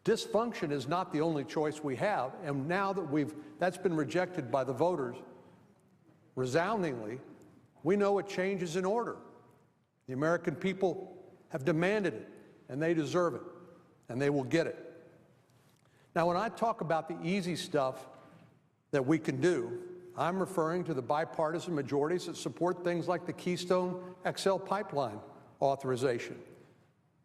Dysfunction is not the only choice we have, and now that that's been rejected by the voters resoundingly, we know a change is in order. The American people have demanded it, and they deserve it, and they will get it. Now, when I talk about the easy stuff that we can do, I'm referring to the bipartisan majorities that support things like the Keystone XL pipeline authorization,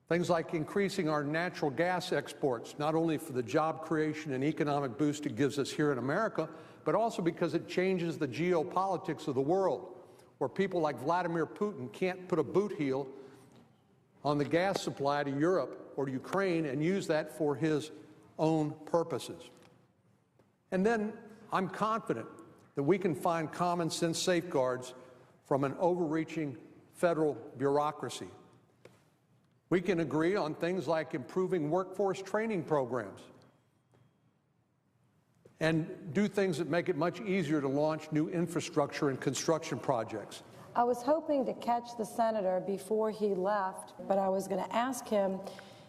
things like increasing our natural gas exports, not only for the job creation and economic boost it gives us here in America, but also because it changes the geopolitics of the world, where people like Vladimir Putin can't put a boot heel on the gas supply to Europe or to Ukraine and use that for his own purposes. And then I'm confident that we can find common sense safeguards from an overreaching federal bureaucracy. We can agree on things like improving workforce training programs and do things that make it much easier to launch new infrastructure and construction projects. I was hoping to catch the senator before he left, but I was going to ask him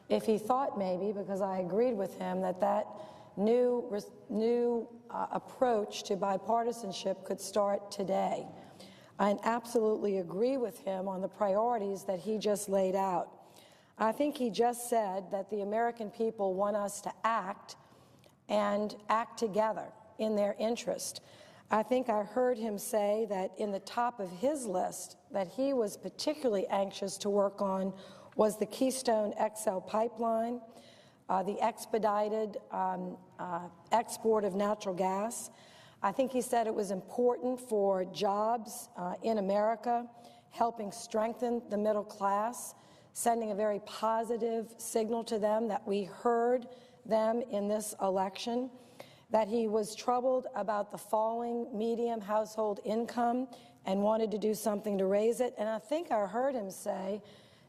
if he thought maybe, because I agreed with him, that new approach to bipartisanship could start today. I absolutely agree with him on the priorities that he just laid out. I think he just said that the American people want us to act and act together in their interest. I think I heard him say that in the top of his list that he was particularly anxious to work on was the Keystone XL pipeline, the expedited export of natural gas. I think he said it was important for jobs in America, helping strengthen the middle class, sending a very positive signal to them that we heard them in this election, that he was troubled about the falling median household income and wanted to do something to raise it. And I think I heard him say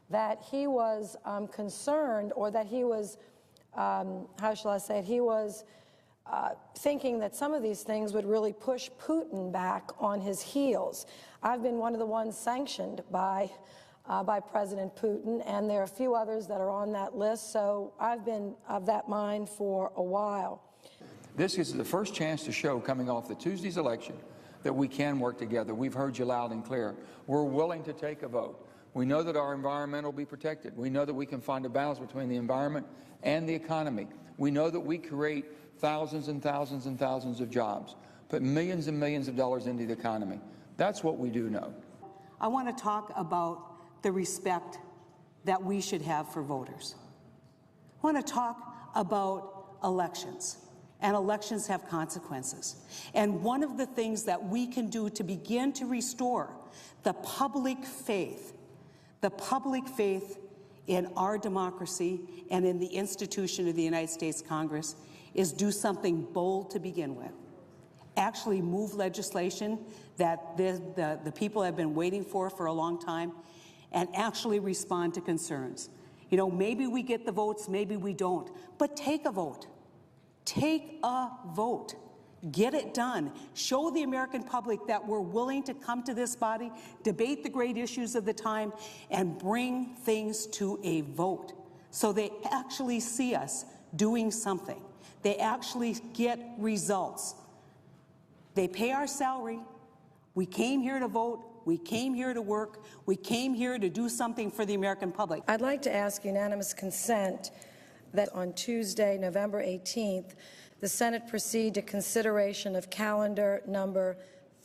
that he was concerned, or that he was, how shall I say it, he was thinking that some of these things would really push Putin back on his heels. I've been one of the ones sanctioned by President Putin, and there are a few others that are on that list, so I've been of that mind for a while. This is the first chance to show, coming off the Tuesday's election, that we can work together. We've heard you loud and clear. We're willing to take a vote. We know that our environment will be protected. We know that we can find a balance between the environment and the economy. We know that we create thousands and thousands and thousands of jobs, put millions and millions of dollars into the economy. That's what we do know. I want to talk about the respect that we should have for voters. I want to talk about elections, and elections have consequences. And one of the things that we can do to begin to restore the public faith in our democracy and in the institution of the United States Congress is do something bold to begin with. Actually move legislation that the people have been waiting for a long time, and actually respond to concerns. You know, maybe we get the votes, maybe we don't, but take a vote. Take a vote. Get it done. Show the American public that we're willing to come to this body, debate the great issues of the time, and bring things to a vote so they actually see us doing something. They actually get results. They pay our salary. We came here to vote. We came here to work. We came here to do something for the American public. I'd like to ask unanimous consent that on Tuesday, November 18th, the Senate proceed to consideration of calendar number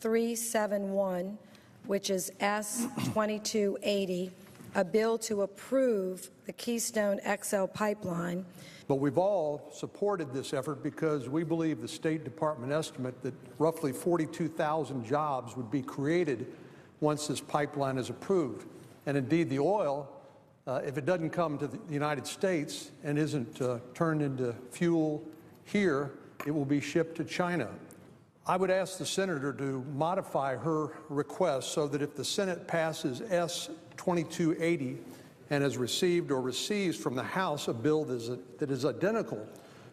371, which is S-2280, a bill to approve the Keystone XL pipeline. But we've all supported this effort because we believe the State Department estimate that roughly 42,000 jobs would be created once this pipeline is approved. And indeed, the oil, if it doesn't come to the United States and isn't turned into fuel here, it will be shipped to China. I would ask the senator to modify her request so that if the Senate passes S-2280 and has received or receives from the House a bill that is identical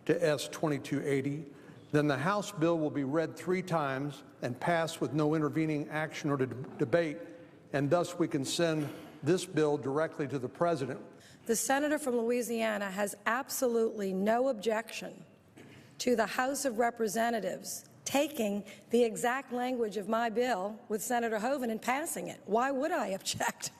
to S-2280, then the House bill will be read 3 times and passed with no intervening action or debate, and thus we can send this bill directly to the President. the senator from Louisiana has absolutely no objection to the House of Representatives taking the exact language of my bill with Senator Hoeven and passing it. Why would I object?